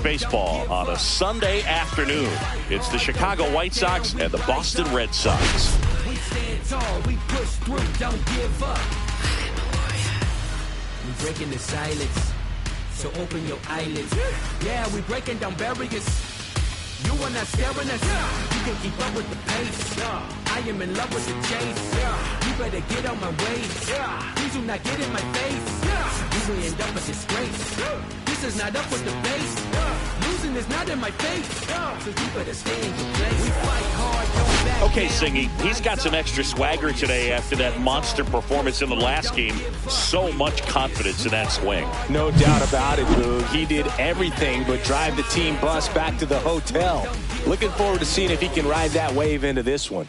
baseball on a Sunday afternoon. It's the Chicago White Sox and the Boston Red Sox. We stand tall, we push through, don't give up. We breaking the silence, so open your eyelids. Yeah, we breaking down barriers. You are not scaring us. You can keep up with the pace. I am in love with the chase. You better get on my way. Please do not get in my face. You will end up a disgrace. This is not up with the base. Losing is not in my face. So you better stay in your place. We fight hard, don't back Okay, down. Singy, he's got some extra swagger today after that monster performance in the last game. So much confidence in that swing. No doubt about it, Boog. He did everything but drive the team bus back to the hotel. Looking forward to seeing if he can ride that wave into this one.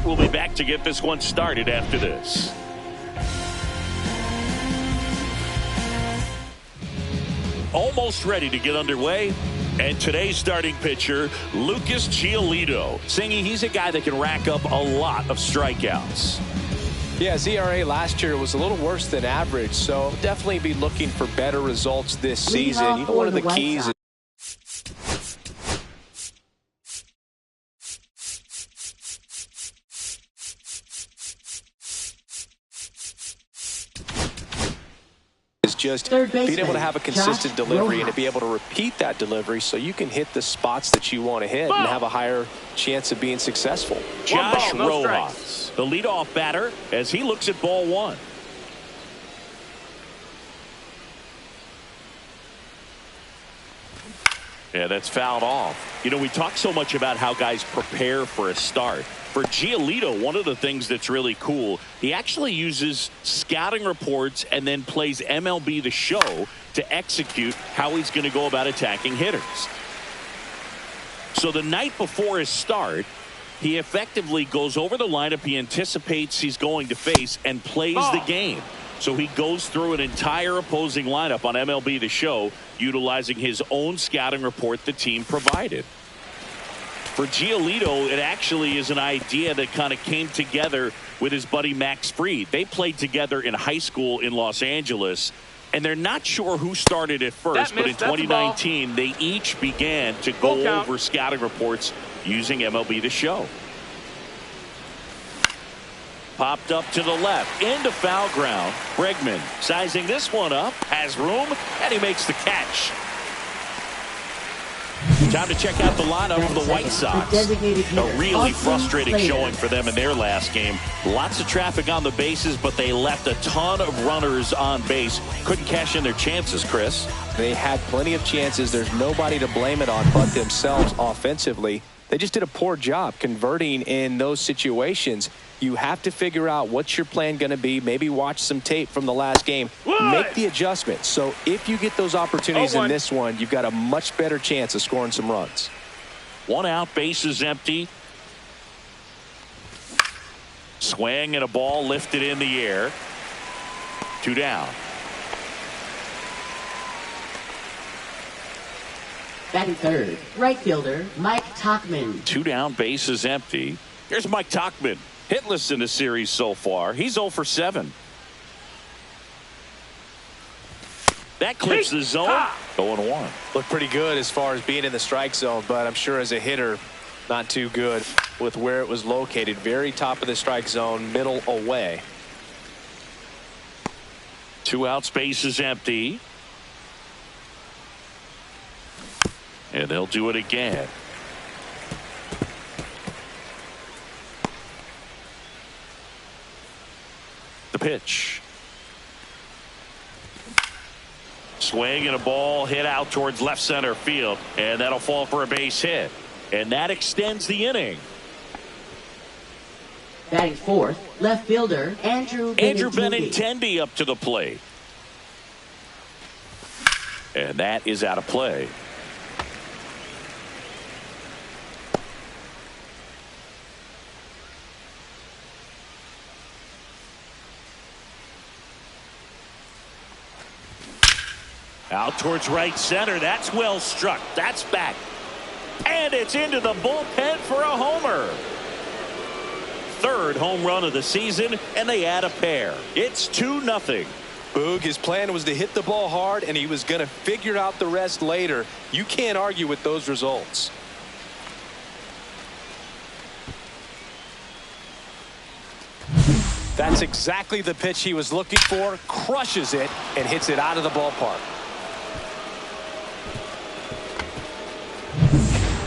We'll be back to get this one started after this. Almost ready to get underway. And today's starting pitcher, Lucas Giolito. Singy, he's a guy that can rack up a lot of strikeouts. Yeah, his ERA last year was a little worse than average, so definitely be looking for better results this season. You know, one of the keys is just being able to have a consistent delivery and to be able to repeat that delivery so you can hit the spots that you want to hit and have a higher chance of being successful. Josh Rojas, the leadoff batter, as he looks at ball one. Yeah, that's fouled off. You know, we talk so much about how guys prepare for a start. For Giolito, one of the things that's really cool, he actually uses scouting reports and then plays MLB The Show to execute how he's going to go about attacking hitters. So the night before his start, he effectively goes over the lineup he anticipates he's going to face and plays the game. So he goes through an entire opposing lineup on MLB The Show, utilizing his own scouting report the team provided. For Giolito, it actually is an idea that kind of came together with his buddy Max Fried. They played together in high school in Los Angeles, and they're not sure who started it first, but in 2019, they each began to go over scouting reports using MLB The Show. Popped up to the left, into foul ground. Bregman sizing this one up, has room, and he makes the catch. Time to check out the lineup for the White Sox. A really frustrating showing for them in their last game. Lots of traffic on the bases, but they left a ton of runners on base. Couldn't cash in their chances, Chris. They had plenty of chances. There's nobody to blame it on but themselves offensively. They just did a poor job converting in those situations. You have to figure out what's your plan going to be. Maybe watch some tape from the last game. Make the adjustments. So if you get those opportunities in this one, you've got a much better chance of scoring some runs. One out, bases empty. Swing and a ball lifted in the air. Two down. Batting third, right fielder Mike Tauchman. Two down, bases empty. Here's Mike Tauchman. Hitless in the series so far. He's 0 for 7. That clips the zone. 0-1. Looked pretty good as far as being in the strike zone, but I'm sure as a hitter, not too good with where it was located. Very top of the strike zone, middle away. Two outs, bases empty. And they'll do it again. The pitch. Swing and a ball hit out towards left center field, and that'll fall for a base hit, and that extends the inning. Batting fourth, left fielder Andrew Benintendi up to the plate, and that is out of play. Out towards right center. That's well struck. That's back. And it's into the bullpen for a homer. Third home run of the season, and they add a pair. It's 2-0. Boog, his plan was to hit the ball hard, and he was going to figure out the rest later. You can't argue with those results. That's exactly the pitch he was looking for. Crushes it and hits it out of the ballpark.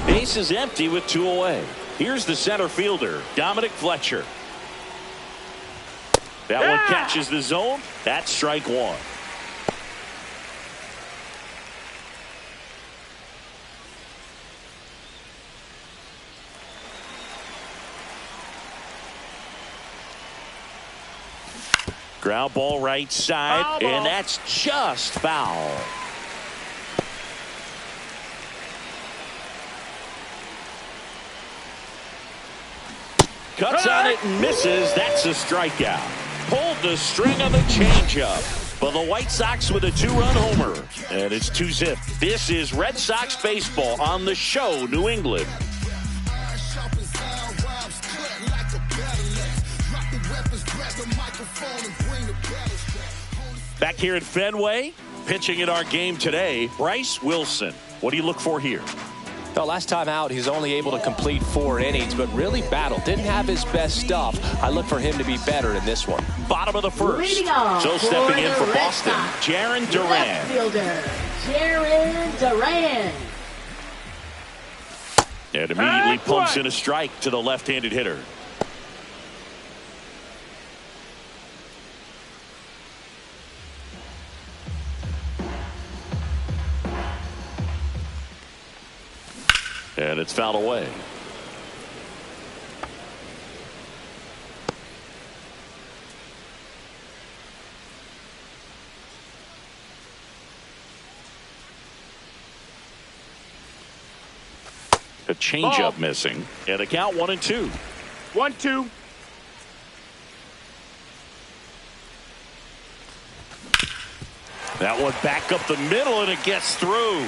Base is empty with 2 away. Here's the center fielder, Dominic Fletcher. That one catches the zone. That's strike 1. Ground ball right side, and that's just foul. Cuts on it and misses. That's a strikeout. Pulled the string on the changeup. But the White Sox with a 2-run homer. And it's 2-zip. This is Red Sox baseball on the show, New England. Back here at Fenway, pitching in our game today, Bryce Wilson. What do you look for here? Well, last time out, he's only able to complete 4 innings, but really battled. Didn't have his best stuff. I look for him to be better in this one. Bottom of the first. So stepping in for Boston, Jarren Duran. Left fielder, Jarren Duran. And immediately pumps in a strike to the left-handed hitter. And it's fouled away. A changeup missing. And a count 1-2. 1-2. That one back up the middle, and it gets through.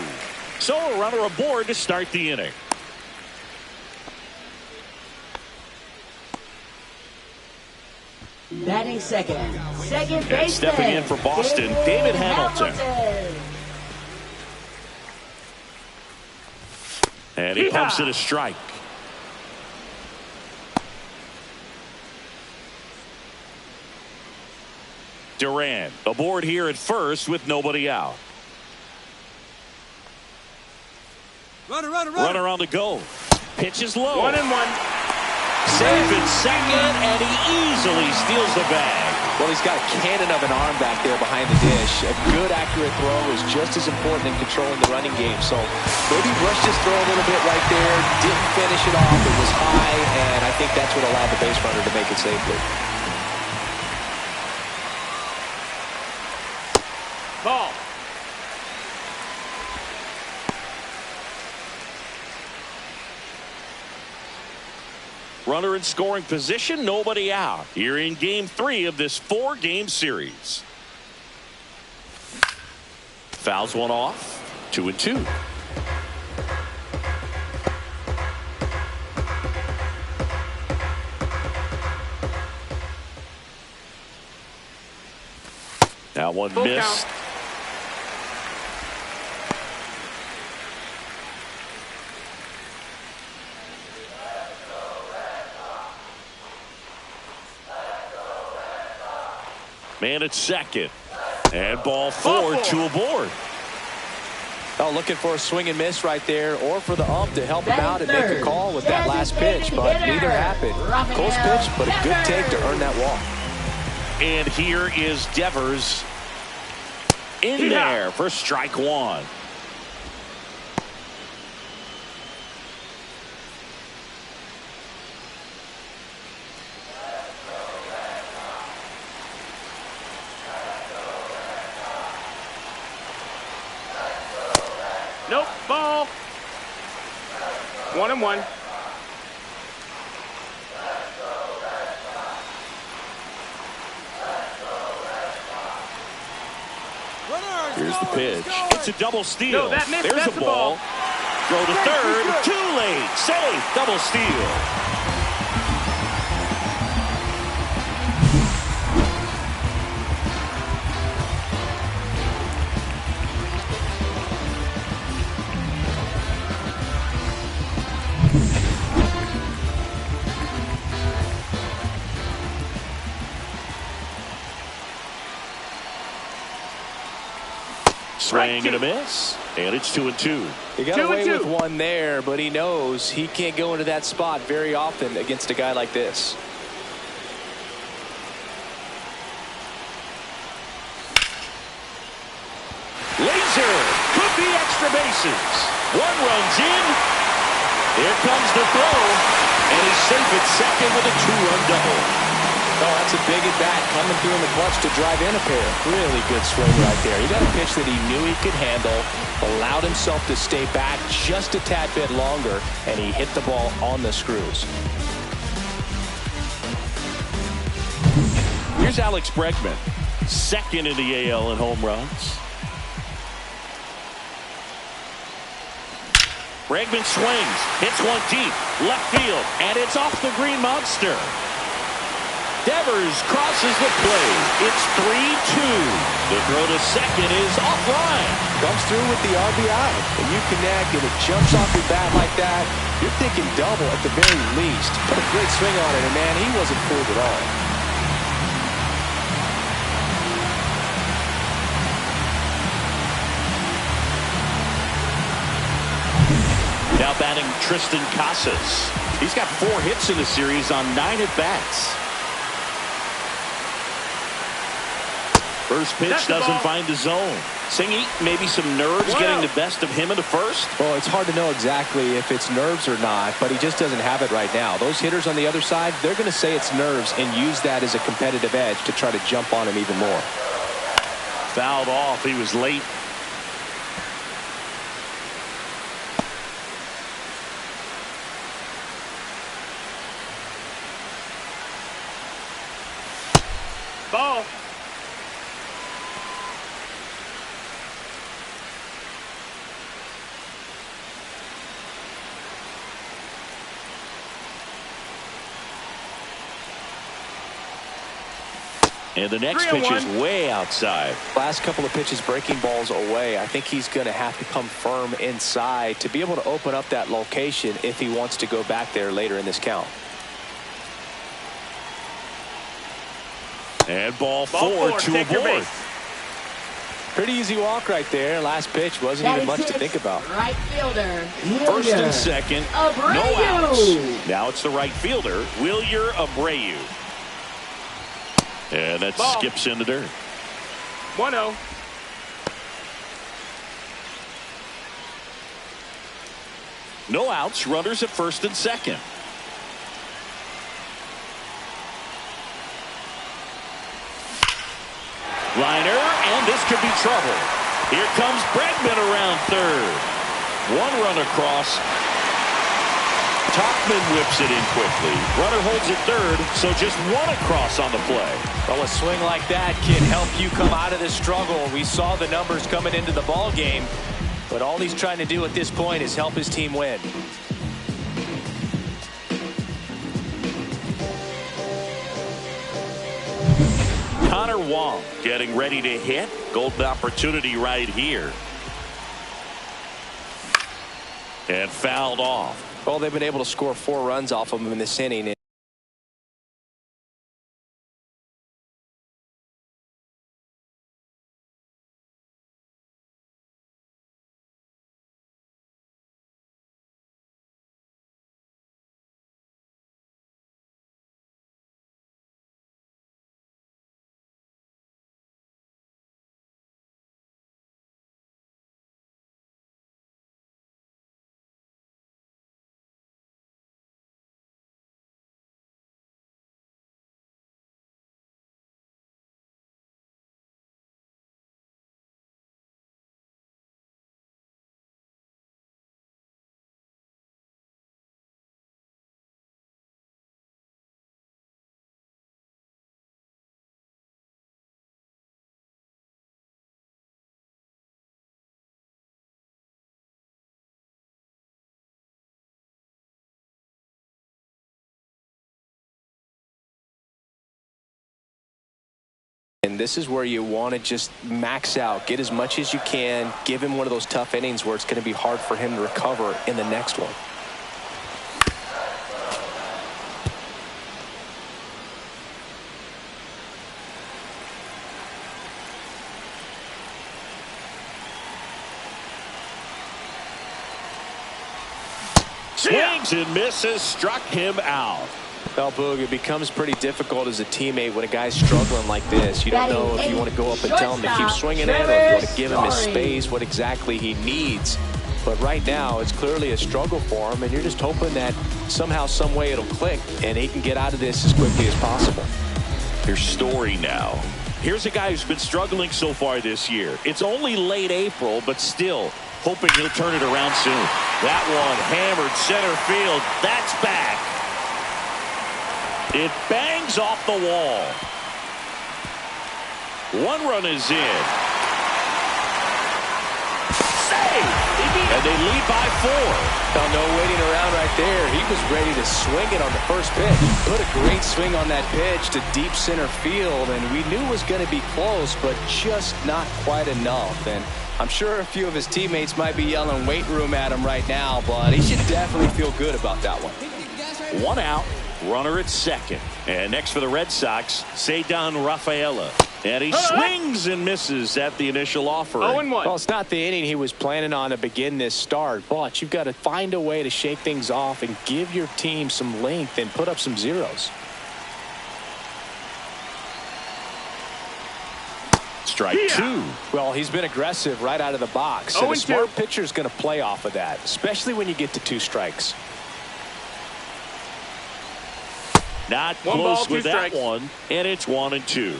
So a runner aboard to start the inning. Batting second. Second baseman. And stepping in for Boston, David Hamilton. And he pumps it a strike. Duran aboard here at first with nobody out. Runner on the go. Pitch is low. 1-1. Safe at second, and he easily steals the bag. Well, he's got a cannon of an arm back there behind the dish. A good, accurate throw is just as important in controlling the running game. So maybe rushed his throw a little bit right there. Didn't finish it off. It was high, and I think that's what allowed the base runner to make it safely. Ball. Runner in scoring position, nobody out. Here in game 3 of this 4-game series. Fouls one off. 2-2. That one Full missed. count. Man at second. And ball 4, 2 aboard. Oh, looking for a swing and miss right there, or for the ump to help him out and make a call with that last pitch, but neither happened. Close pitch, but a good take to earn that walk. And here is Devers in there for strike 1. Nope. Ball. 1-1. Here's the pitch. It's a double steal. No, that missed. There's That's a the ball. ball. Throw to third. Too late. Safe. Double steal. Swing and a miss, and it's 2-2. He got away with one there, but he knows he can't go into that spot very often against a guy like this. Laser could be extra bases. One runs in. Here comes the throw, and he's safe at second with a 2-run double. Oh, that's a big at-bat coming through in the clutch to drive in a pair. Really good swing right there. He got a pitch that he knew he could handle, allowed himself to stay back just a tad bit longer, and he hit the ball on the screws. Here's Alex Bregman, second in the AL in home runs. Bregman swings, hits one deep, left field, and it's off the green monster. Devers crosses the plate. It's 3-2. The throw to second is offline. Comes through with the RBI. When you connect and it jumps off your bat like that, you're thinking double at the very least. Put a great swing on it, and man, he wasn't fooled at all. Now batting Tristan Casas. He's got 4 hits in the series on 9 at-bats. First pitch doesn't find the zone. Singy, maybe some nerves getting the best of him in the first? Well, it's hard to know exactly if it's nerves or not, but he just doesn't have it right now. Those hitters on the other side, they're going to say it's nerves and use that as a competitive edge to try to jump on him even more. Fouled off. He was late. Ball. And the next pitch is way outside. Last couple of pitches breaking balls away. I think he's going to have to come firm inside to be able to open up that location if he wants to go back there later in this count. And ball four to avoid. Pretty easy walk right there. Last pitch wasn't even much to think about. Right fielder, First and second, Abreu. no outs. Now it's the right fielder, Wilyer Abreu. And that skips in the dirt. 1-0. No outs, runners at first and second. Liner, and this could be trouble. Here comes Bregman around third. One run across. Tauchman whips it in quickly. Runner holds it third, so just one across on the play. Well, a swing like that can help you come out of this struggle. We saw the numbers coming into the ball game, but all he's trying to do at this point is help his team win. Connor Wong getting ready to hit. Golden opportunity right here. And fouled off. Well, they've been able to score 4 runs off of him in this inning. this is where you want to just max out, get as much as you can, give him one of those tough innings where it's going to be hard for him to recover in the next one. Swings and misses, struck him out. Well, Boog, it becomes pretty difficult as a teammate when a guy's struggling like this. You don't know if you want to go up and tell him to keep swinging it, or if you want to give him his space, what exactly he needs. But right now, it's clearly a struggle for him, and you're just hoping that somehow, some way it'll click, and he can get out of this as quickly as possible. Here's Story now. Here's a guy who's been struggling so far this year. It's only late April, but still hoping he'll turn it around soon. That one hammered center field. That's back. It bangs off the wall. One run is in. Save! And they lead by 4. Well, no waiting around right there. He was ready to swing it on the first pitch. He put a great swing on that pitch to deep center field, and we knew it was going to be close, but just not quite enough. And I'm sure a few of his teammates might be yelling weight room at him right now, but he should definitely feel good about that one. One out, runner at second. And next for the Red Sox, Cedar Rafaela. And he swings and misses at the initial offering. 0-1. Well, it's not the inning he was planning on to begin this start, but you've got to find a way to shake things off and give your team some length and put up some zeros. Strike 2. Well, he's been aggressive right out of the box. And a smart pitcher is going to play off of that, especially when you get to 2 strikes. Not close with that one, and it's 1-2.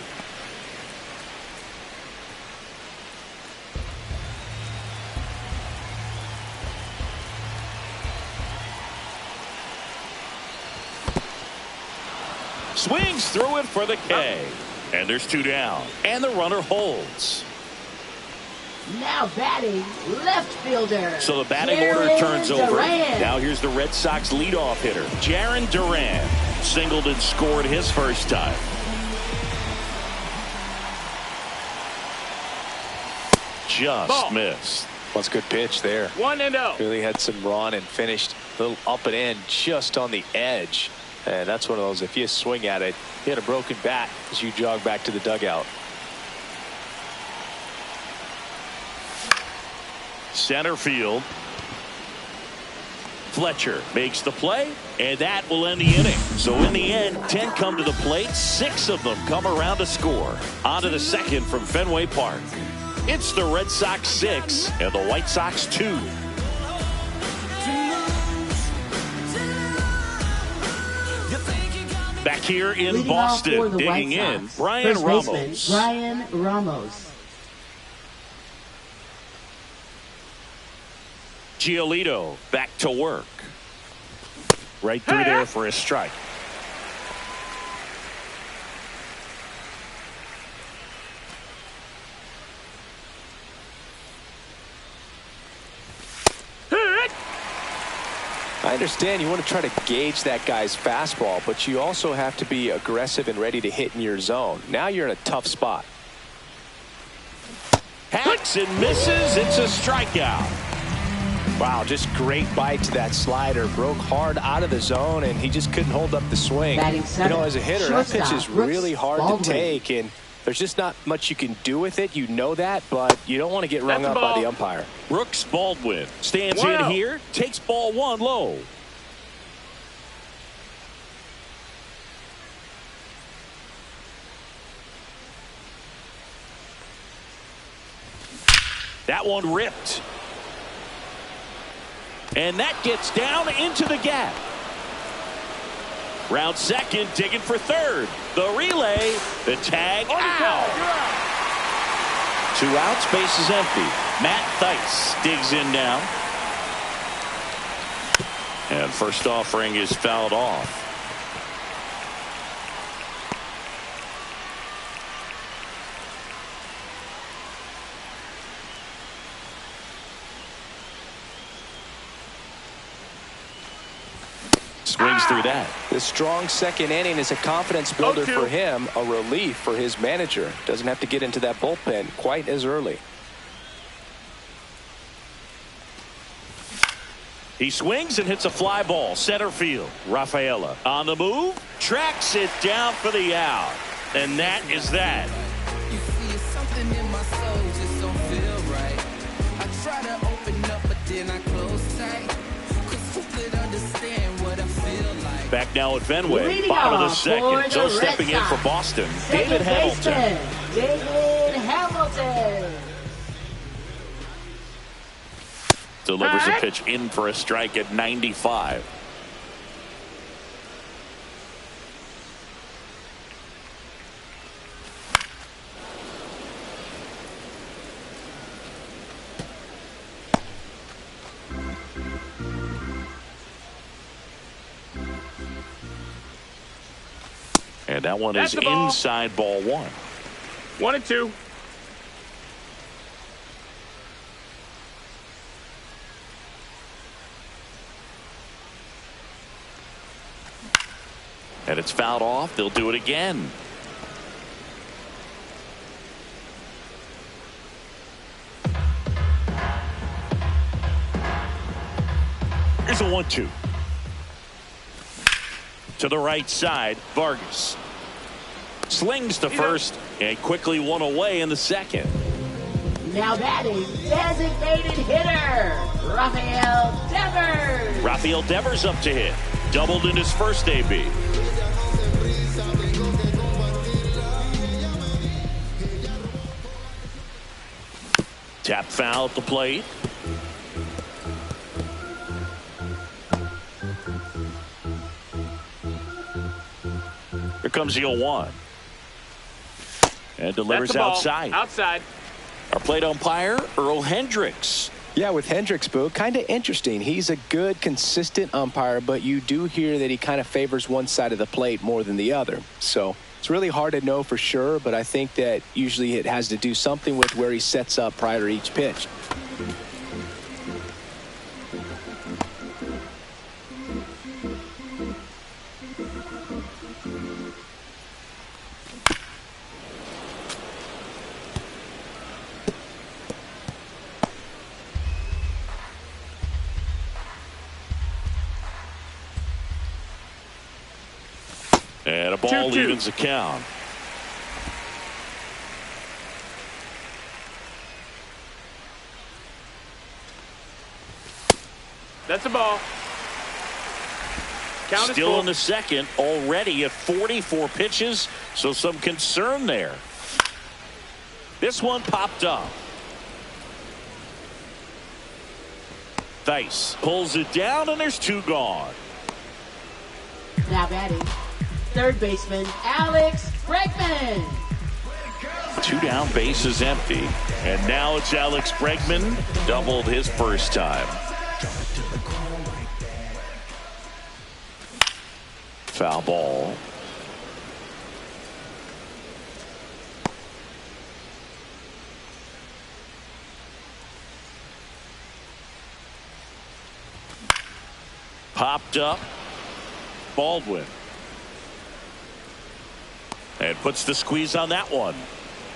Swings through it for the K. And there's 2 down. And the runner holds. Now batting, left fielder. So the batting order turns over. Now here's the Red Sox leadoff hitter, Jarren Duran. Singled and scored his first time. Just missed. Well, it's a good pitch there. 1-0. Really had some run and finished a little up and in just on the edge. And that's one of those, if you swing at it, you had a broken bat as you jog back to the dugout. Center field. Fletcher makes the play, and that will end the inning. So in the end, 10 come to the plate, 6 of them come around to score. On to the second from Fenway Park. It's the Red Sox 6 and the White Sox 2. Back here in Leading Boston, digging in, Brian Ramos. Brian Ramos. Giolito back to work. Right through there for a strike. I understand you want to try to gauge that guy's fastball, but you also have to be aggressive and ready to hit in your zone. Now you're in a tough spot. Hacks and misses. It's a strikeout. Wow, just great bite to that slider. Broke hard out of the zone, and he just couldn't hold up the swing. You know, as a hitter, that pitch is really hard to take, and there's just not much you can do with it. You know that, but you don't want to get rung up by the umpire. Brooks Baldwin stands in here, takes ball 1 low. That one ripped. And that gets down into the gap. Round second, digging for third. The relay, the tag, out. 2 outs, base is empty. Matt Theis digs in now. And first offering is fouled off. swings through that. The strong second inning is a confidence builder 0-2. for him, a relief for his manager. Doesn't have to get into that bullpen quite as early. He swings and hits a fly ball center field. Rafaela on the move, tracks it down for the out, and that is that. You see, it's something in my soul just don't feel right. I try to open up, but then I close tight. 'Cause who could understand what I feel like? Back now at Fenway, Leading bottom of the off second. for So the stepping Red in for Sox, Boston, second David Hamilton. baseman, David Hamilton. Delivers a pitch in for a strike at 95. And that one That's is the ball. inside ball one. 1-2. And it's fouled off. They'll do it again. Here's a 1-2. To the right side, Vargas slings to first and quickly one away in the second. Now batting, designated hitter, Rafael Devers. Rafael Devers up to hit. Doubled in his first AB. Tap foul at the plate. Here comes the 0-1. And delivers That's the ball. outside. Outside. Our plate umpire, Earl Hendricks. Yeah, with Hendricks, Boo, kind of interesting. He's a good, consistent umpire, but you do hear that he kind of favors one side of the plate more than the other. So it's really hard to know for sure, but I think that usually it has to do something with where he sets up prior to each pitch. And a ball 2-2. evens the count. That's the ball. Count is Still full. in the second, already at 44 pitches, so some concern there. This one popped up. Thice pulls it down, and there's two gone. Now batting, third baseman, Alex Bregman. Two down, bases empty. And now it's Alex Bregman, doubled his first time. Foul ball. Popped up. Baldwin. And puts the squeeze on that one.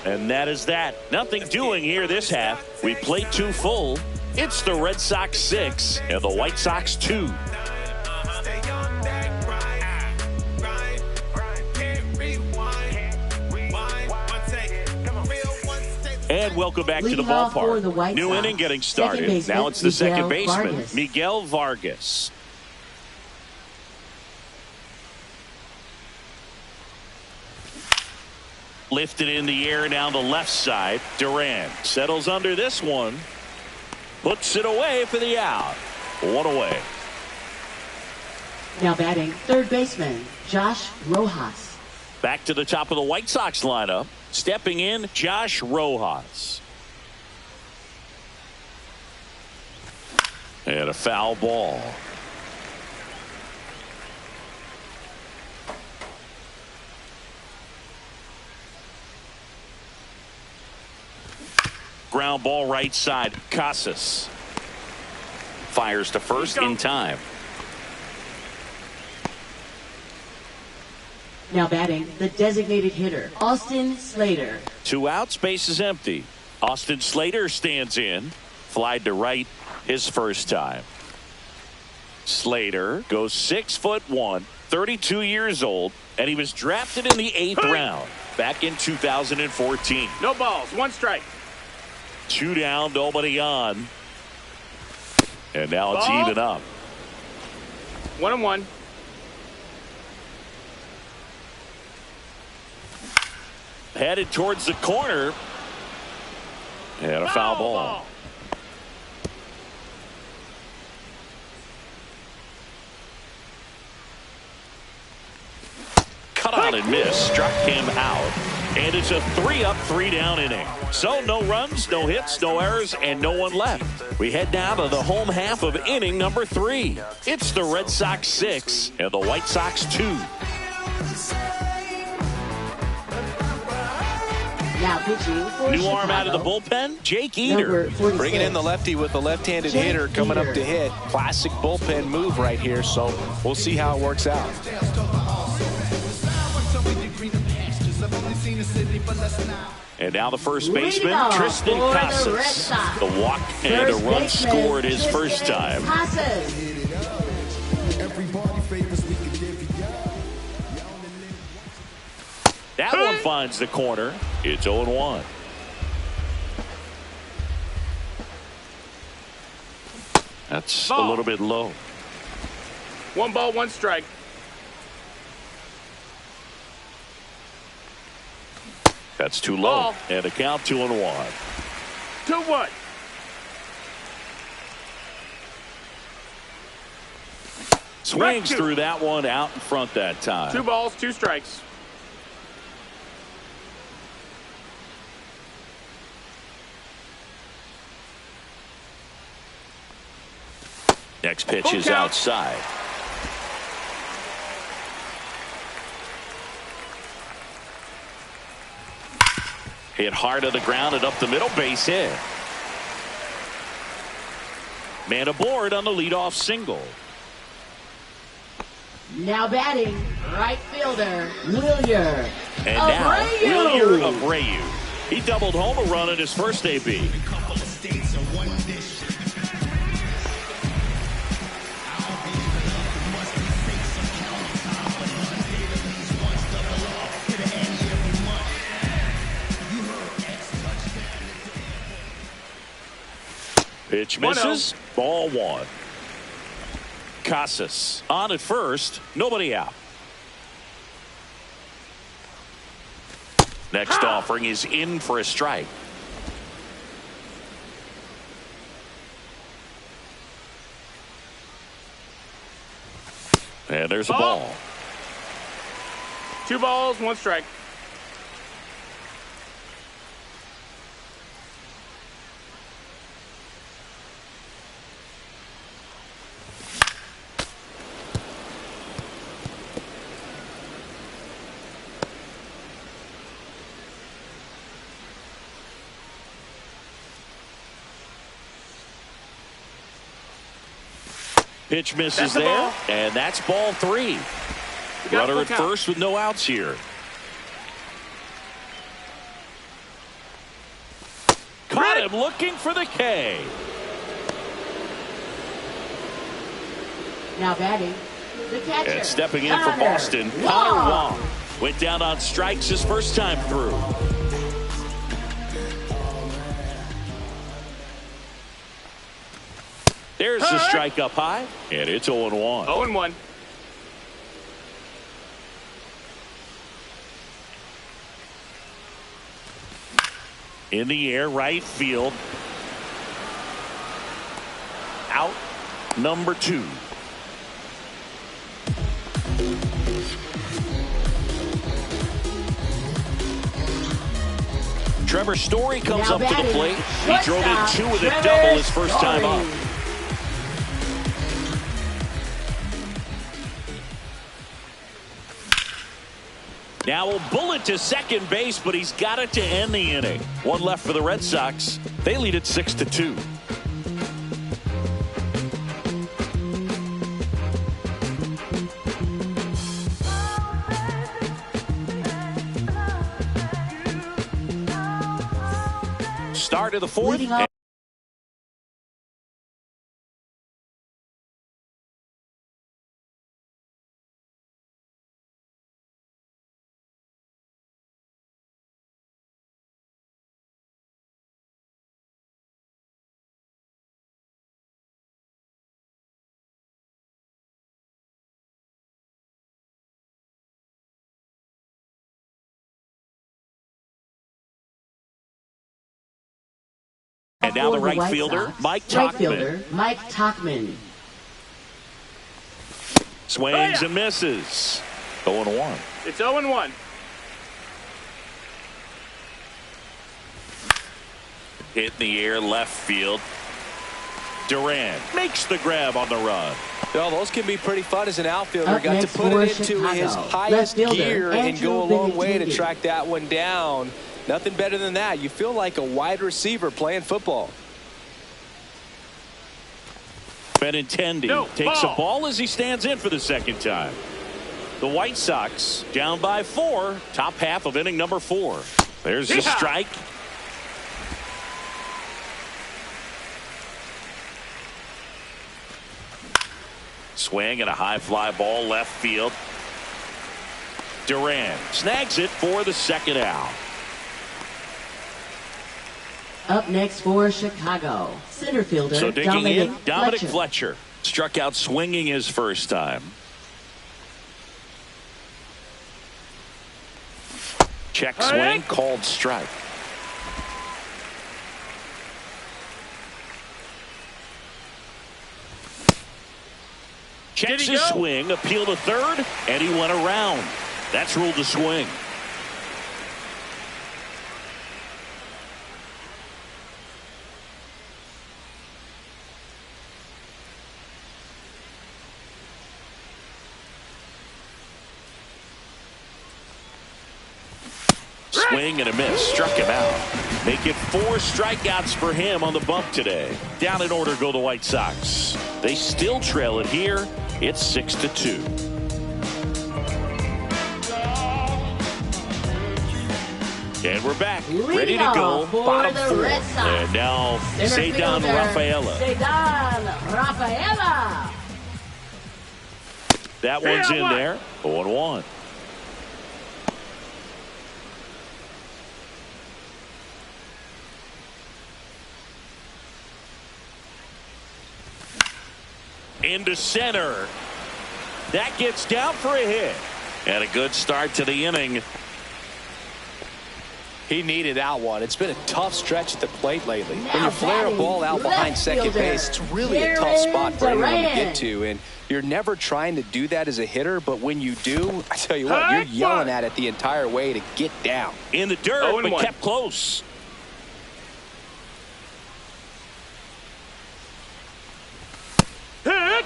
And that is that. Nothing doing here this half. We played two full. It's the Red Sox 6 and the White Sox 2. And welcome back to the Leading off for the ballpark. White New Sox, inning getting second started. baseman, Now it's the second Miguel baseman, Vargas. Miguel Vargas. Lifted in the air down the left side. Duran settles under this one. Puts it away for the out. One away. Now batting, third baseman, Josh Rojas. Back to the top of the White Sox lineup. Stepping in, Josh Rojas. And a foul ball. Ground ball right side. Casas fires to first in time. Now batting, the designated hitter, Austin Slater. 2 outs, base is empty. Austin Slater stands in. Flied to right his first time. Slater goes 6'1", 32 years old, and he was drafted in the 8th round back in 2014. No balls. 1 strike. 2 down, nobody on. And now it's Ball. even up. 1-1. Headed towards the corner. And a foul ball. Cut on and miss. Struck him out. And it's a 3-up, 3-down inning. So no runs, no hits, no errors, and no one left. We head now to the home half of inning number 3. It's the Red Sox 6 and the White Sox 2. Now pitching for New Chicago. arm out of the bullpen, Jake Eder. Number 46. Bringing in the lefty with the left-handed Jake hitter coming up Eder. to hit. Classic bullpen move right here, so we'll see how it works out. And now the first Leading baseman, off Tristan for the Red Casas. Sox. The walk and a First run baseman, scored his Tristan first time. Casas. That one finds the corner. It's 0-1. That's a Ball. little bit low. 1 ball, 1 strike. That's too low. Ball. And the count 2-1. 2-1. Swings Right. through that one out in front that time. 2 balls, 2 strikes. Next pitch Full is count. outside. Hit hard to the ground and up the middle, base hit. Man aboard on the leadoff single. Now batting, right fielder, Wilyer. And now, Abreu. Wilyer Abreu. He doubled home a run in his first AB. Pitch misses. Ball 1. Casas on at first. Nobody out. Next offering is in for a strike. And there's a ball. 2 balls, 1 strike. Pitch misses That's a there, ball. and that's ball 3. got Runner full at count. first with no outs here. Caught him looking for the K. Now batting, the catcher. And stepping in for Connor Boston, Wong. Connor Wong. Went down on strikes his first time through. There's the strike up high, and it's 0-1. 0-1. In the air, right field. Out, number 2. Trevor Story comes Now up to the batting, plate. He drove in shortstop, 2 with a Trevor double his first time Story. up. Now a bullet to second base, but he's got it to end the inning. 1 left for the Red Sox. They lead it 6-2. Start of the fourth. Leading off. And now the For right White fielder, Sox, Mike right Tauchman. fielder, Mike Tauchman. Swings and misses. 0-1. It's 0-1. Hit in the air, left field. Durant makes the grab on the run. Well, those can be pretty fun as an outfielder. Up Got to next put for it into Chicago, his left highest fielder, gear and Andrew go a long way to Benintendi. track that one down. Nothing better than that. You feel like a wide receiver playing football. Benintendi takes a ball as he stands in for the second time. The White Sox down by 4, top half of inning number 4. There's the strike. Swing and a high fly ball left field. Durant snags it for the second out. Up next for Chicago, center fielder So digging in, Dominic Fletcher. Fletcher struck out swinging his first time. Check swing, called strike. Checks his swing, appeal to third, and he went around. That's ruled a swing. Swing and a miss. Struck him out. Make it 4 strikeouts for him on the bump today. Down in order go the White Sox. They still trail it here. It's 6-2. And we're back. Ready to go. Bottom 4. And now Cedar Rafaela. Cedar Rafaela. That one's in there. 0-1. Into center. That gets down for a hit. And a good start to the inning. He needed that one. It's been a tough stretch at the plate lately. Now When you flare a batting, ball out behind left second fielder, base, it's really a tough spot for anyone to Durant. get to. And you're never trying to do that as a hitter, but when you do, I tell you what, you're yelling at it the entire way to get down. In the dirt, but kept close. Hit.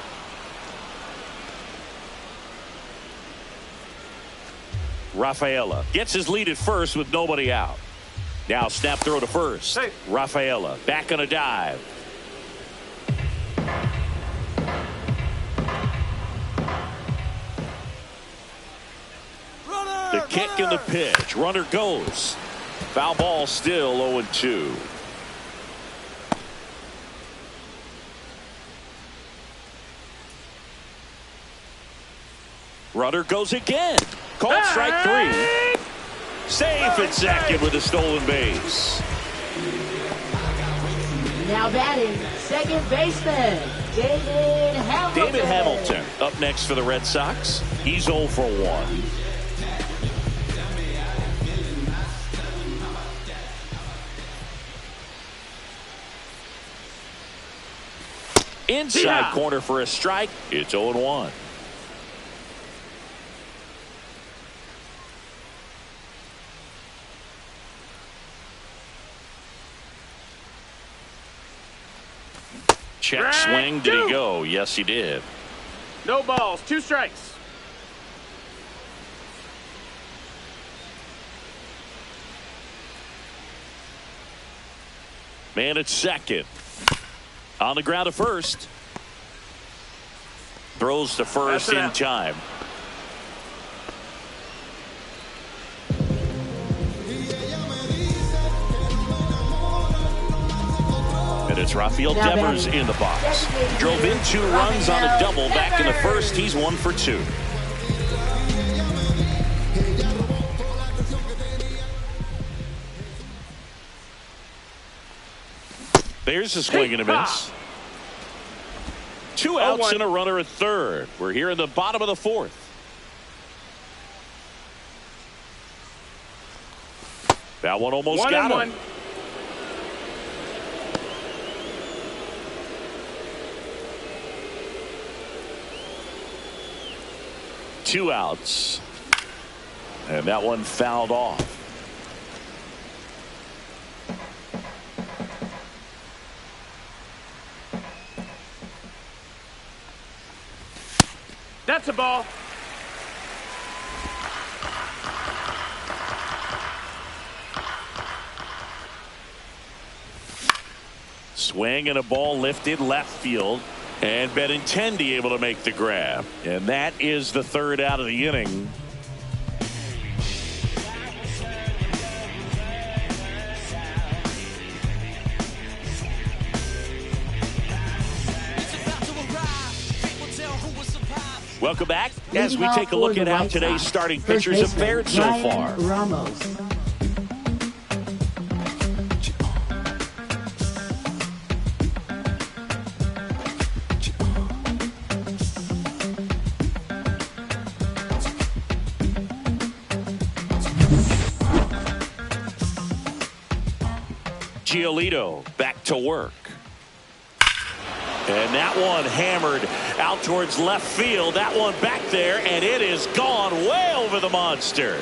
Rafaela gets his lead at first with nobody out. Now snap throw to first. Hey. Rafaela back on a dive. The kick and the pitch. Runner goes. Foul ball still 0-2. Runner goes again. Called strike 3. Safe at second with a stolen base. Now batting, second baseman, David Hamilton. David Hamilton up next for the Red Sox. He's 0 for 1. Inside corner for a strike. It's 0-1. Check swing. Did he go? Yes, he did. No balls. 2 strikes. Man at second. On the ground to first. Throws to first in time. It's Rafael Devers in the box. Drove in 2 runs on a double back in the first. He's 1 for 2. There's a swing and a miss. 2 outs and a runner at third. We're here in the bottom of the 4th. That one almost got him. 2 outs. And that one fouled off. That's a ball. Swing and a ball lifted left field. And Benintendi able to make the grab. And that is the 3rd out of the inning. Welcome back as we take a look at how today's starting pitchers have fared so far. Ramos. Giolito back to work. And that one hammered out towards left field. That one back there, and it is gone way over the monster.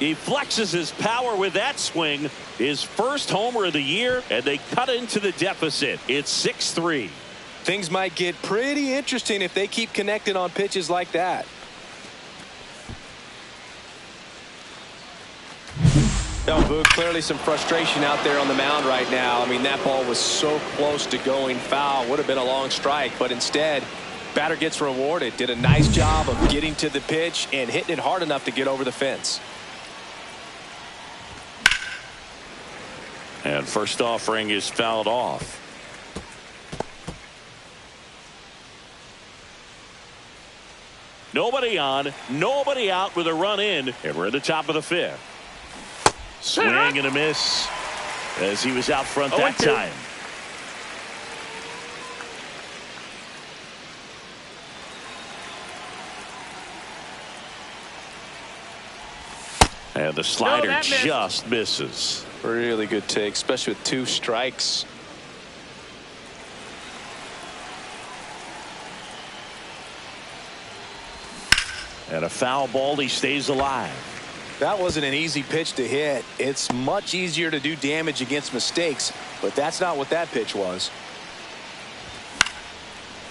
He flexes his power with that swing. His first homer of the year, and they cut into the deficit. It's 6-3. Things might get pretty interesting if they keep connecting on pitches like that. No, Boog, clearly some frustration out there on the mound right now. I mean, that ball was so close to going foul. Would have been a long strike, but instead, batter gets rewarded. Did a nice job of getting to the pitch and hitting it hard enough to get over the fence. And first offering is fouled off. Nobody on, nobody out with a run in, and we're at the top of the 5th. Swing and a miss as he was out front that time. And the slider just misses. Really good take, especially with 2 strikes. And a foul ball. He stays alive. That wasn't an easy pitch to hit. It's much easier to do damage against mistakes, but that's not what that pitch was.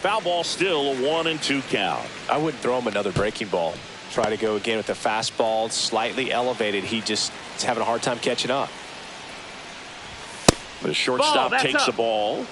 Foul ball, still a 1-2 count. I wouldn't throw him another breaking ball. Try to go again with the fastball, slightly elevated. He just is having a hard time catching up. The shortstop takes the ball.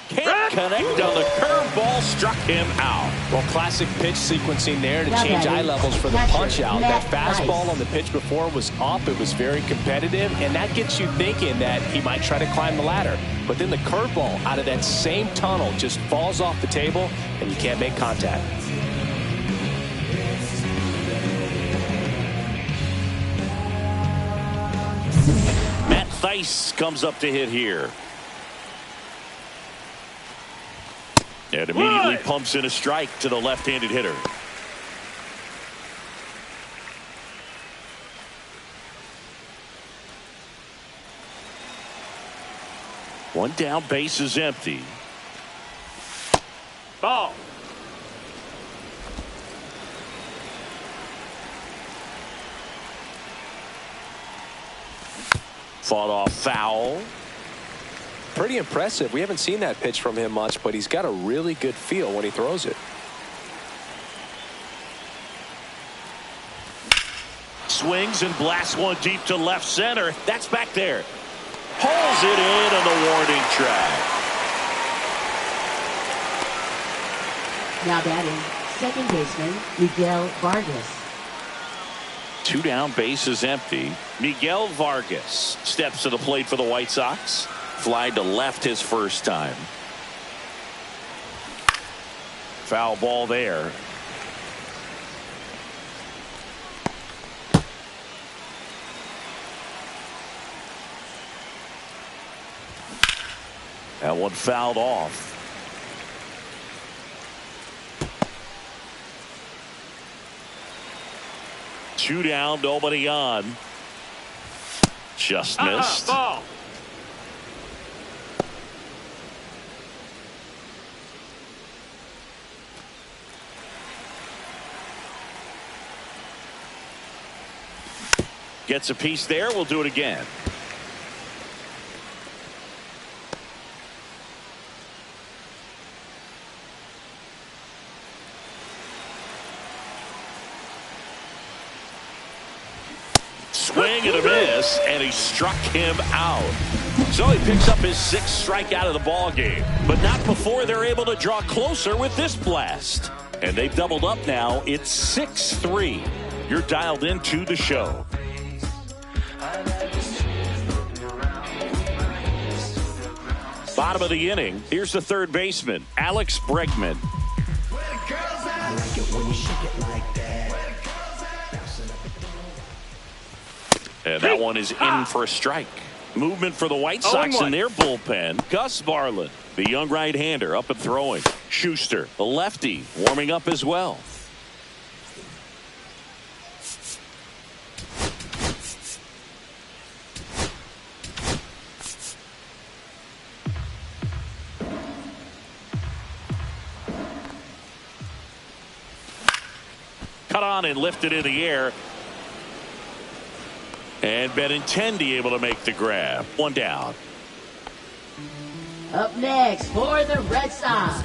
Can't connect on the curveball, struck him out. Well, classic pitch sequencing there to change eye levels for the punch out. That fastball on the pitch before was up. It was very competitive, and that gets you thinking that he might try to climb the ladder. But then the curveball out of that same tunnel just falls off the table, and you can't make contact. Matt Thaiss comes up to hit here. And immediately pumps in a strike to the left-handed hitter. One down, base is empty. Ball. Fought off foul. Pretty impressive. We haven't seen that pitch from him much, but he's got a really good feel when he throws it. Swings and blasts one deep to left center. That's back there. Pulls it in on the warning track. Now batting, Second baseman, Miguel Vargas. 2 down, bases empty. Miguel Vargas steps to the plate for the White Sox. Fly to left his first time. Foul ball there. That one fouled off. Two down, nobody on. Just missed. Ball. Gets a piece there. We'll do it again. Swing and a miss, and he struck him out. So he picks up his 6th strikeout of the ball game, but not before they're able to draw closer with this blast. And they've doubled up now. It's 6-3. You're dialed into the show. Bottom of the inning. Here's the third baseman, Alex Bregman. And that one is in for a strike. Movement for the White Sox in their bullpen. Gus Barlin, the young right-hander, up and throwing. Schuster, the lefty, warming up as well. Cut on and lifted in the air. And Benintendi able to make the grab. One down. Up next for the Red Sox.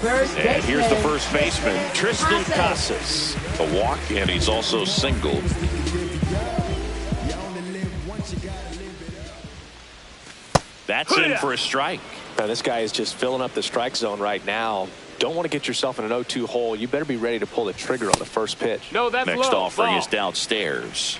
First baseman. And here's the first baseman, Tristan Casas. A walk, and he's also singled. That's in for a strike. Now, this guy is just filling up the strike zone right now. Don't want to get yourself in an 0-2 hole. You better be ready to pull the trigger on the first pitch. No, that's Next low. offering Ball. is downstairs.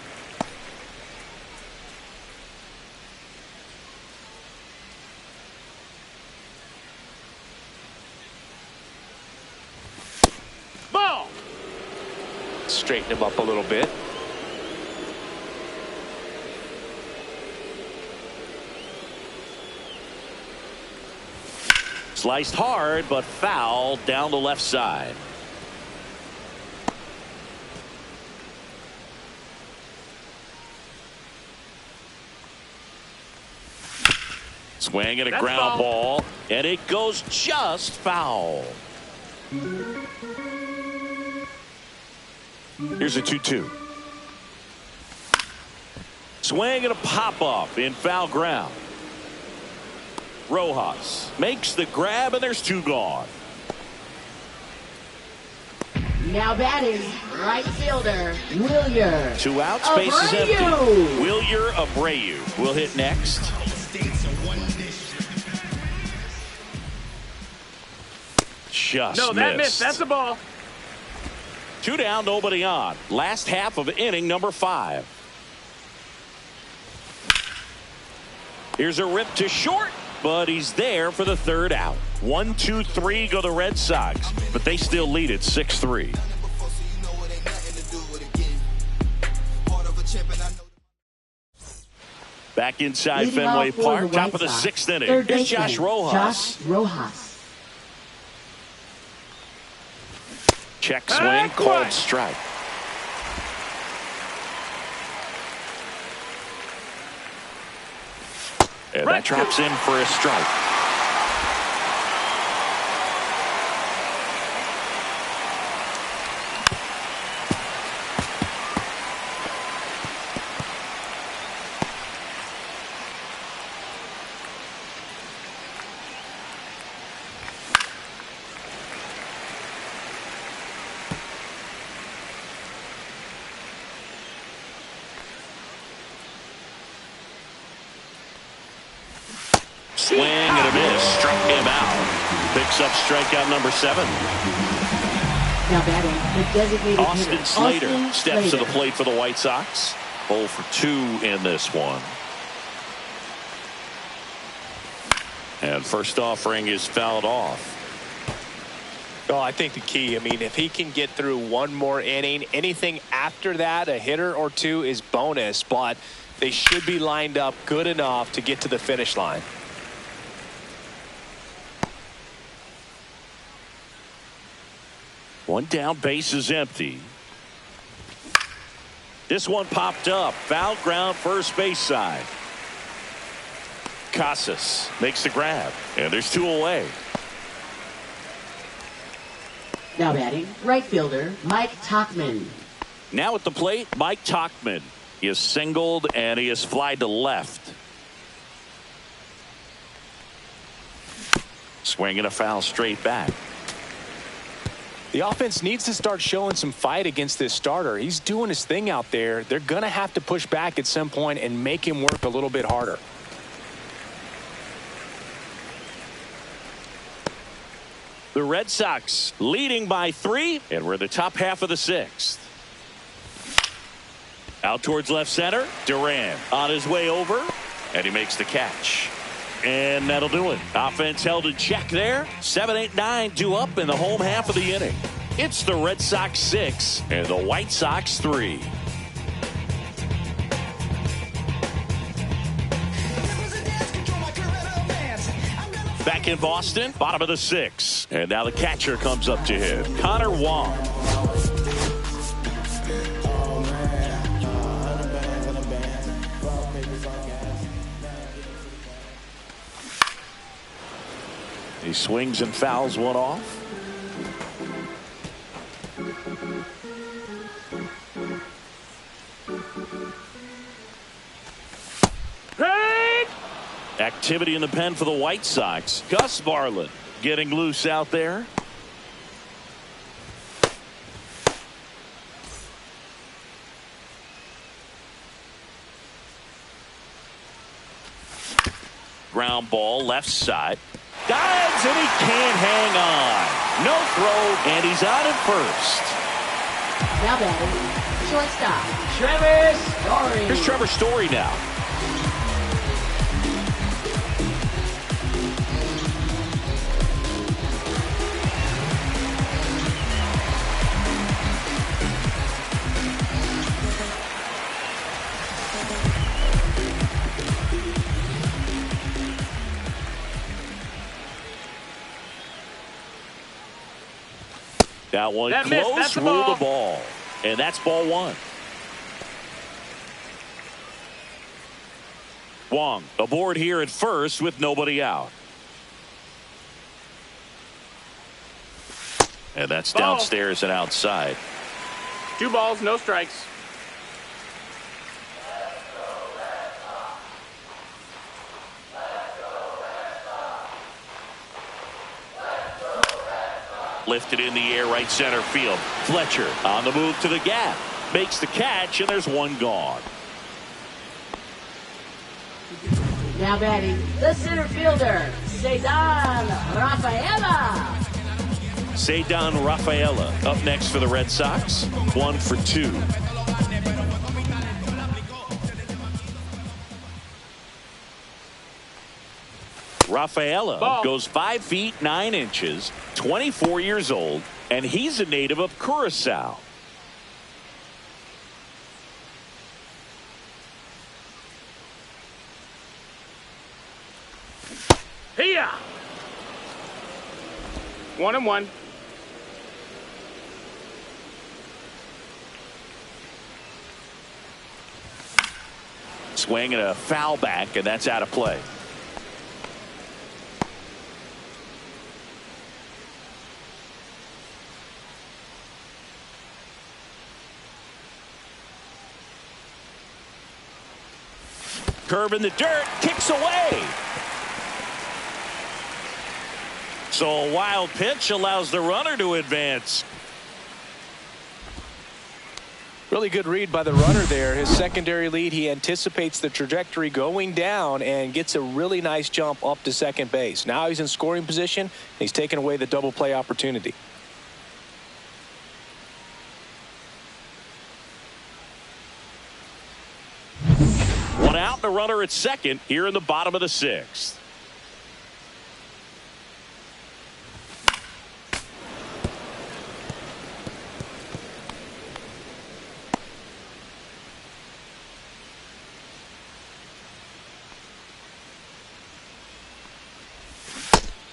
Ball. Straighten him up a little bit. Sliced hard, but foul down the left side. Swing and a That's ground foul. ball, and it goes just foul. Here's a 2-2. Swing and a pop-up in foul ground. Rojas makes the grab, and there's 2 gone. Now batting, right fielder, Wilyer. 2 outs, base is empty. Abreu. Wilyer Abreu will hit next. Just No, that missed. That's a ball. 2 down, nobody on. Last half of inning number 5. Here's a rip to short, but he's there for the 3rd out. 1, 2, 3 go the Red Sox, but they still lead at 6-3. Back inside Leading Fenway off for Park, the top White of the Sox, 6th inning. third Here's baseman, Josh Rojas. Josh Rojas. Check swing, called strike. And that drops in for a strike. Swing and a miss, struck him out. Picks up strikeout number 7. Now batting, the designated Austin hitter, Slater Austin steps to Slater. the plate for the White Sox. 0 for 2 in this one. And first offering is fouled off. Oh, I think the key, I mean, if he can get through one more inning, anything after that, a hitter or two is bonus, but they should be lined up good enough to get to the finish line. One down, base is empty. This one popped up. Foul ground, first base side. Casas makes the grab, and there's 2 away. Now batting, right fielder, Mike Tauchman. Now at the plate, Mike Tauchman. He is singled, and he is flied to left. Swinging a foul straight back. The offense needs to start showing some fight against this starter. He's doing his thing out there. They're going to have to push back at some point and make him work a little bit harder. The Red Sox leading by 3, and we're in the top half of the 6th. Out towards left center. Duran on his way over, and he makes the catch. And that'll do it. Offense held in check there. 7, 8, 9 due up in the home half of the inning. It's the Red Sox 6 and the White Sox 3. Back in Boston, bottom of the 6th. And now the catcher comes up to hit. Connor Wong. He swings and fouls one off. Great! Activity in the pen for the White Sox. Gus Varland getting loose out there. Ground ball left side. Dives and he can't hang on. No throw, and he's out at first. Now batting, shortstop, Trevor Story. Here's Trevor Story now. That one That missed. close, That's a rule ball. the ball. And that's ball 1. Wong aboard here at first with nobody out. And that's Ball. downstairs and outside. 2 balls, no strikes. Lifted in the air, right center field. Fletcher on the move to the gap. Makes the catch, and there's one gone. Now batting, the center fielder, Cesar Rafaela. Cedar Rafaela up next for the Red Sox. 1 for 2. Rafaela Ball. goes 5 feet 9 inches, 24 years old, and he's a native of Curacao. Here. 1-1. Swing and a foul back, and that's out of play. Curve in the dirt, kicks away. So a wild pitch allows the runner to advance. Really good read by the runner there. His secondary lead, he anticipates the trajectory going down and gets a really nice jump up to second base. Now he's in scoring position. He's taken away the double play opportunity. a runner at second here in the bottom of the sixth.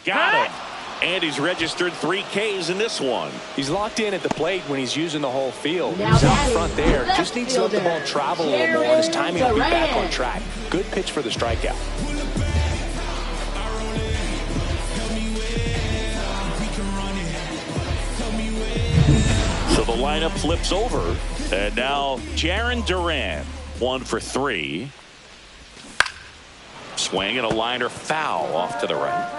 Got him. And he's registered 3 Ks in this one. He's locked in at the plate when he's using the whole field. Now He's out front there. Just needs to let the ball fielder, travel a little more, and his timing will be back on Durant. track. Good pitch for the strikeout. So the lineup flips over. And now Jarren Duran, 1 for 3. Swing and a liner foul off to the right.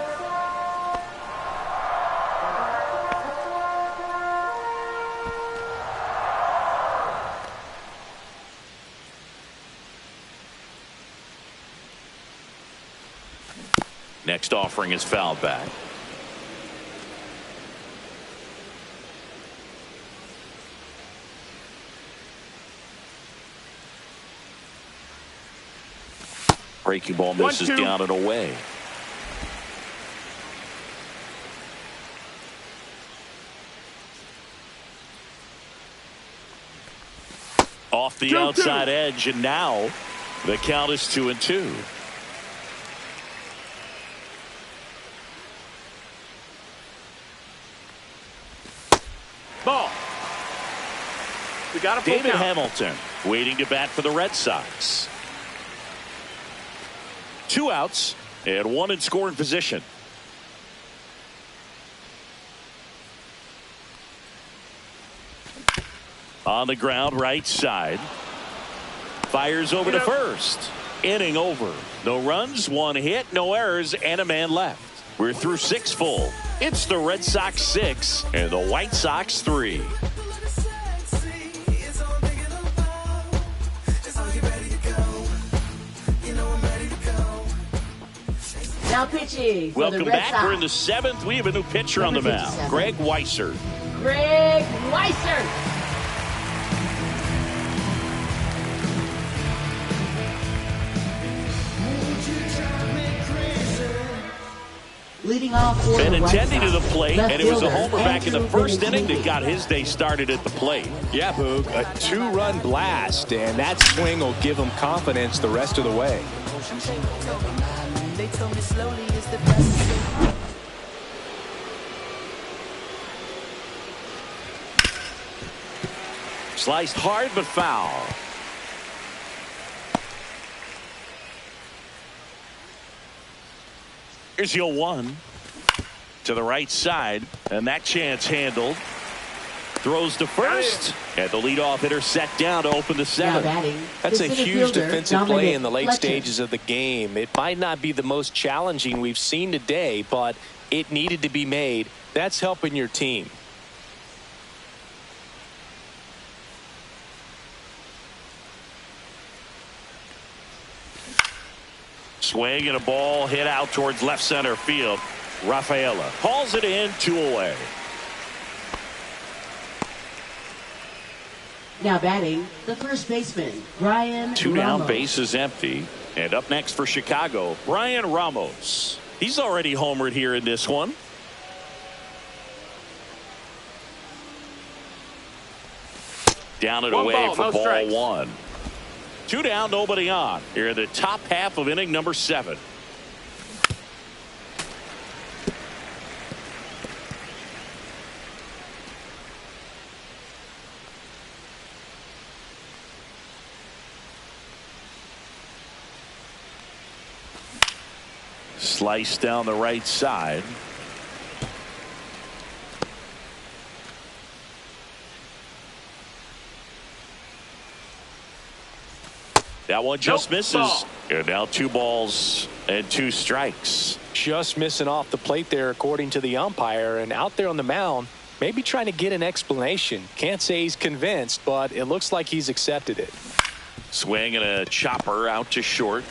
Next offering is fouled back. Breaking ball misses 1-2. down and away. Off the 2-2. outside edge, and now the count is 2-2. Ball. We got a full David count. Hamilton waiting to bat for the Red Sox. 2 outs and 1 in scoring position. On the ground, right side. Fires over to first. Inning over. No runs, 1 hit, no errors, and a man left. We're through 6 full. It's the Red Sox 6 and the White Sox 3. Now pitching for Welcome the Red back. Sox. We're in the 7th. We have a new pitcher on the Number mound. 57. Greg Weissert. Greg Weissert. Leading off for Been the White intending to Sox, the plate, left and it was a fielder, homer back in the Andrew first inning that Benintendi. got his day started at the plate. Yeah, Boog, a 2-run blast, and that swing will give him confidence the rest of the way. Sliced hard but foul. Here's your 1 to the right side, and that chance handled. Throws to first, and the leadoff hitter set down to open the Now 7th. batting, That's the a center huge fielder, defensive play Dominic in the late Fletcher. stages of the game. It might not be the most challenging we've seen today, but it needed to be made. That's helping your team. Swing and a ball hit out towards left center field. Rafaela hauls it in, 2 away. Now batting, the first baseman, Brian 2 down, Ramos. base is empty. And up next for Chicago, Brian Ramos. He's already homered here in this one. Down and 1 away ball, for no ball strikes. 1. 2 down, nobody on. Here in the top half of inning number 7. Slice down the right side. That one just Nope, misses. ball. And now 2 balls and 2 strikes. Just missing off the plate there, according to the umpire, and out there on the mound, maybe trying to get an explanation. Can't say he's convinced, but it looks like he's accepted it. Swing and a chopper out to short.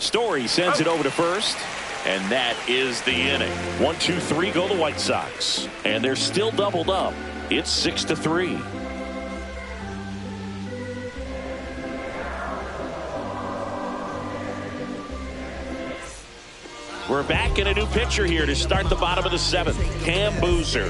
Story sends it over to first. And that is the inning. 1, 2, 3 go the White Sox. And they're still doubled up. It's 6-3. We're back in a new pitcher here to start the bottom of the 7th. Cam Boozer.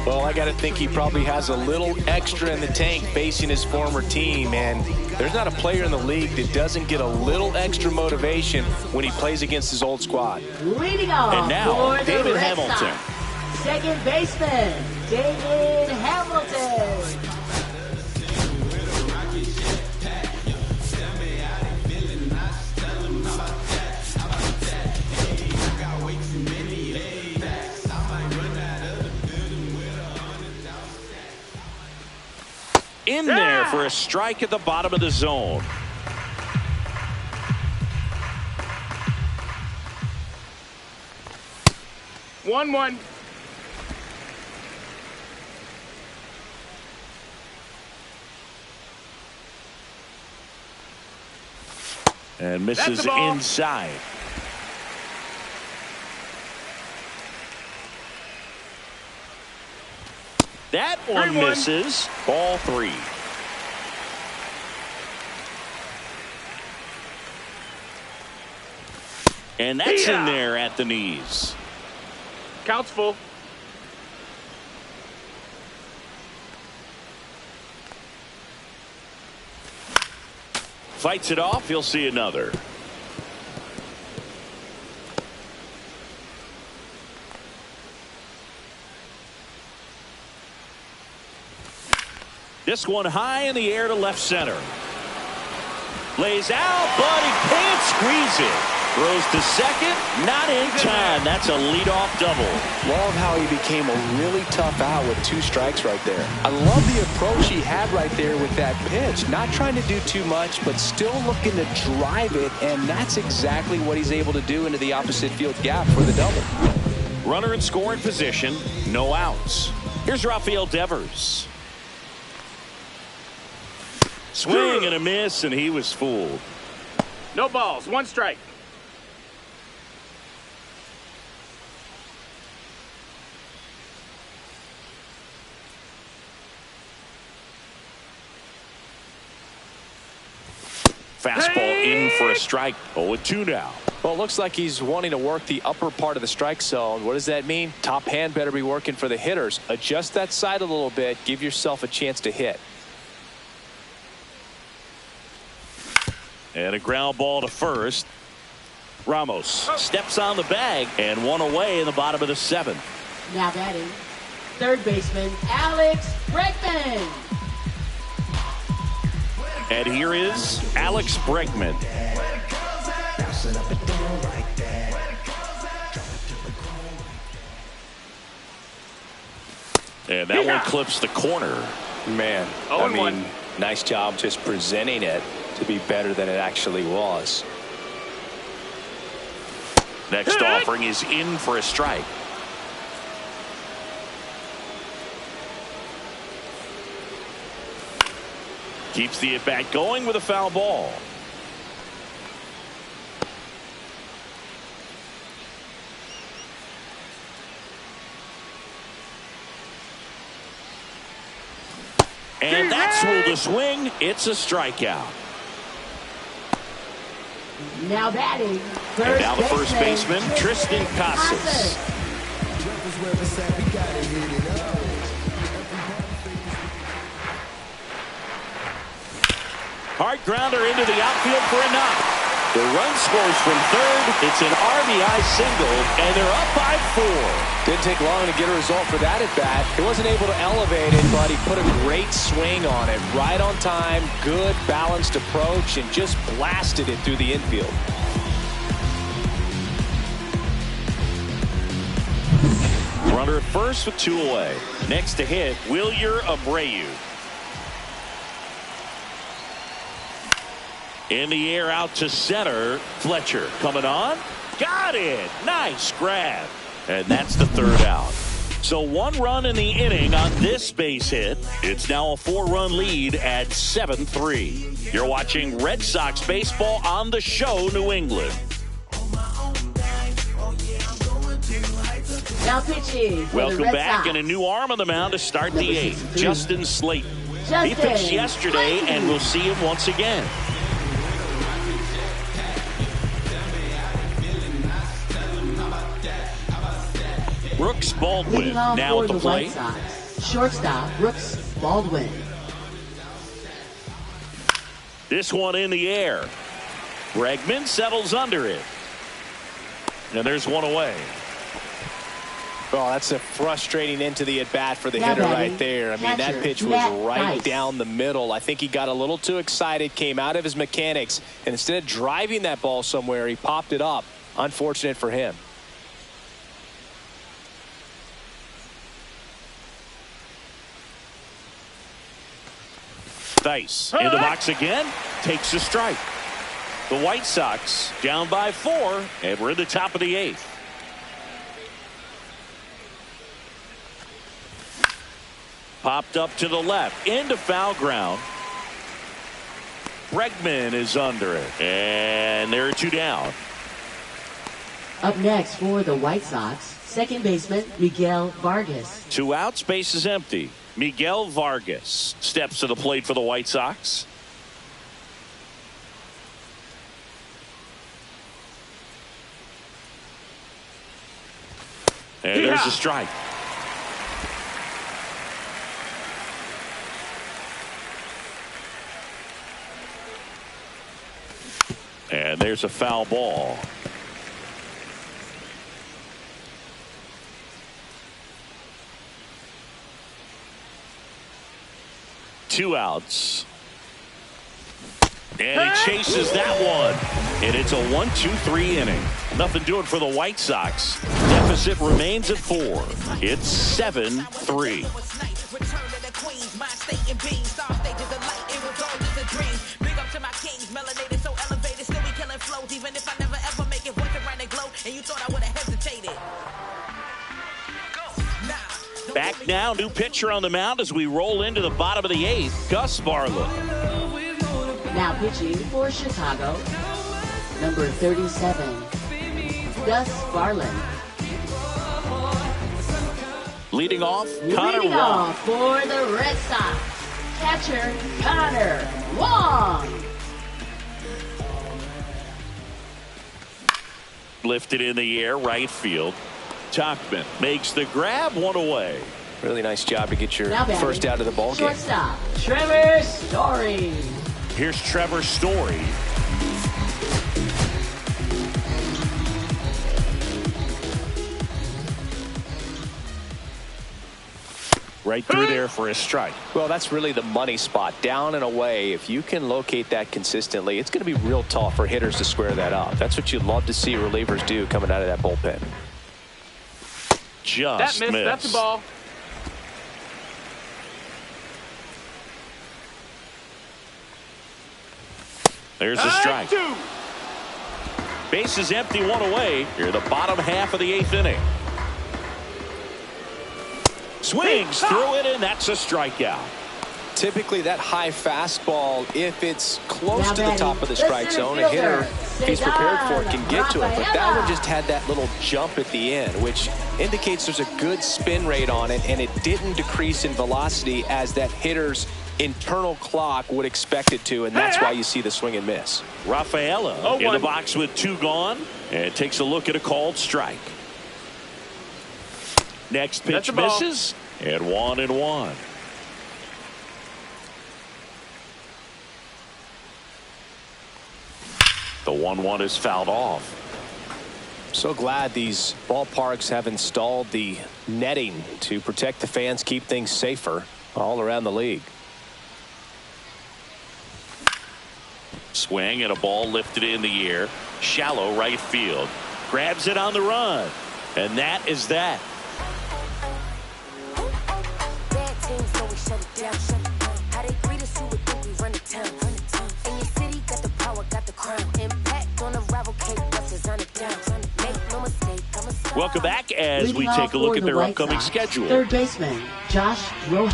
Well, I got to think he probably has a little extra in the tank facing his former team, and there's not a player in the league that doesn't get a little extra motivation when he plays against his old squad. Leading off And now, for the David Red Hamilton. Sox, second baseman, David Hamilton. In there for a strike at the bottom of the zone. One. And That's misses the ball. inside. That one 3-1. misses. Ball 3. And that's in there at the knees. Count's full. Fights it off. He'll see another. This one high in the air to left center. Lays out, but he can't squeeze it. Throws to second, not in time. That's a leadoff double. Love how he became a really tough out with 2 strikes right there. I love the approach he had right there with that pitch. Not trying to do too much, but still looking to drive it, and that's exactly what he's able to do into the opposite field gap for the double. Runner in scoring position, no outs. Here's Rafael Devers. Swing and a miss, and he was fooled. No balls. 1 strike. Fastball in for a strike. 0-2 now. Well, it looks like he's wanting to work the upper part of the strike zone. What does that mean? Top hand better be working for the hitters. Adjust that side a little bit. Give yourself a chance to hit. And a ground ball to first. Ramos steps on the bag, and one away in the bottom of the 7th. Now batting, third baseman, Alex Bregman. And here is Alex Bregman. And that one clips the corner. Man, I mean, nice job just presenting it to be better than it actually was. Next offering is in for a strike. Keeps the at-bat going with a foul ball. And that's will the swing. It's a strikeout. Now batting, And now the first baseman, Tristan Casas. Hard grounder into the outfield for a knock. The run scores from third. It's an RBI single, and they're up by 4. Didn't take long to get a result for that at bat. He wasn't able to elevate it, but he put a great swing on it. Right on time, good balanced approach, and just blasted it through the infield. Runner at first with 2 away. Next to hit, Wilyer Abreu. In the air out to center. Fletcher coming on. Got it. Nice grab. And that's the 3rd out. So 1 run in the inning on this base hit. It's now a 4-run lead at 7-3. You're watching Red Sox baseball on the show, New England. Now pitching. Welcome back, and a new arm on the mound to start the 8th. Justin Slayton. He pitched yesterday, and we'll see him once again. Brooks Baldwin Leading off now for at the the plate. White Sox, shortstop Brooks Baldwin. This one in the air. Bregman settles under it. And there's one away. Oh, that's a frustrating end to the at-bat for the Now hitter batting, right there. I mean, catcher, that pitch was Matt right Dice. down the middle. I think he got a little too excited, came out of his mechanics, and instead of driving that ball somewhere, he popped it up. Unfortunate for him. Dice in the box again, takes a strike. The White Sox down by 4, and we're in the top of the 8th. Popped up to the left, into foul ground. Bregman is under it, and there are 2 down. Up next for the White Sox, second baseman Miguel Vargas. 2 outs, base is empty. Miguel Vargas steps to the plate for the White Sox. And there's a strike. And there's a foul ball. Two outs. And he chases that one. And it's a 1-2-3 inning. Nothing doing for the White Sox. Deficit remains at 4. It's 7-3. Back now, new pitcher on the mound as we roll into the bottom of the 8th, Gus Barlow. Now pitching for Chicago, number 37, Gus Barlow. Leading off, Connor Leading Wong. off for the Red Sox, catcher Connor Wong. Lifted in the air, right field. Tachman makes the grab, 1 away. Really nice job to get your Now batting, first out of the ball game. shortstop Trevor Story. Here's Trevor Story. Right through there for a strike. Well, that's really the money spot. Down and away. If you can locate that consistently, it's going to be real tough for hitters to square that up. That's what you'd love to see relievers do coming out of that bullpen. Just that missed. missed. That's a ball. There's a strike. Base is empty, 1 away. Here, the bottom half of the 8th inning. Swings through it, and that's a strikeout. Typically, that high fastball, if it's close Now to the batting, top of the the strike center zone, a hitter, fielder, if he's prepared for it, can get to it. But that Rafaela. one just had that little jump at the end, which indicates there's a good spin rate on it, and it didn't decrease in velocity as that hitter's internal clock would expect it to, and that's why you see the swing and miss. Rafaela in the box with 2 gone, and takes a look at a called strike. Next pitch misses, and 1-1. The 1-1 is fouled off. So glad these ballparks have installed the netting to protect the fans, keep things safer all around the league. Swing and a ball lifted in the air. Shallow right field. Grabs it on the run. And that is that. Welcome back as we take a look at their upcoming schedule. Third baseman Josh Rojas.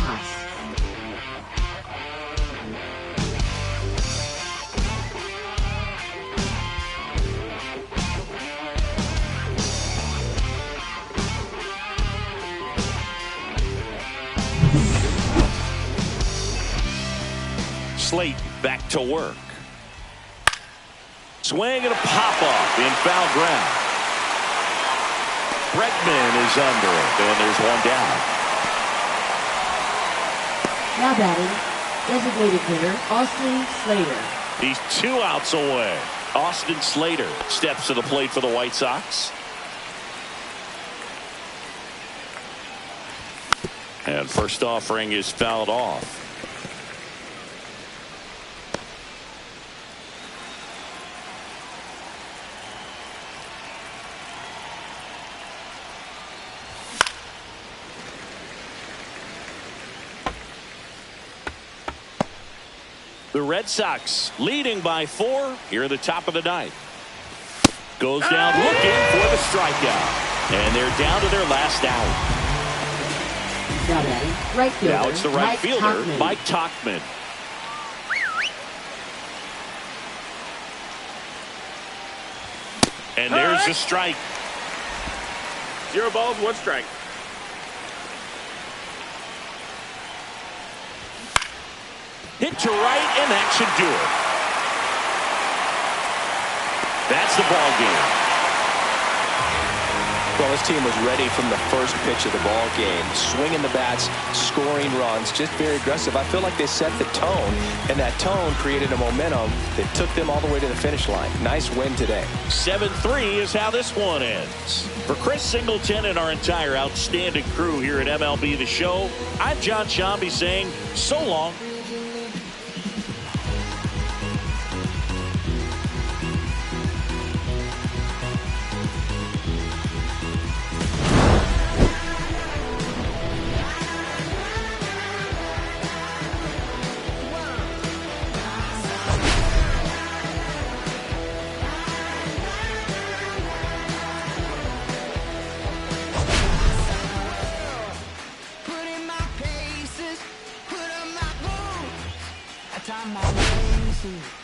Slate back to work. Swing and a pop-up in foul ground. Bregman is under it, and there's one down. Now batting, designated hitter Austin Slater. He's 2 outs away. Austin Slater steps to the plate for the White Sox. And first offering is fouled off. The Red Sox leading by 4 here at the top of the ninth. Goes down looking for the strikeout. And they're down to their last out. Now batting, right fielder. Now it's the right fielder, Tauchman. Mike Tauchman. And there's a strike. 0 balls, 1 strike. Hit to right, and that should do it. That's the ball game. Well, this team was ready from the first pitch of the ball game. Swinging the bats, scoring runs, just very aggressive. I feel like they set the tone, and that tone created a momentum that took them all the way to the finish line. Nice win today. 7-3 is how this one ends. For Chris Singleton and our entire outstanding crew here at MLB The Show, I'm John Shambi saying so long. Time my ways.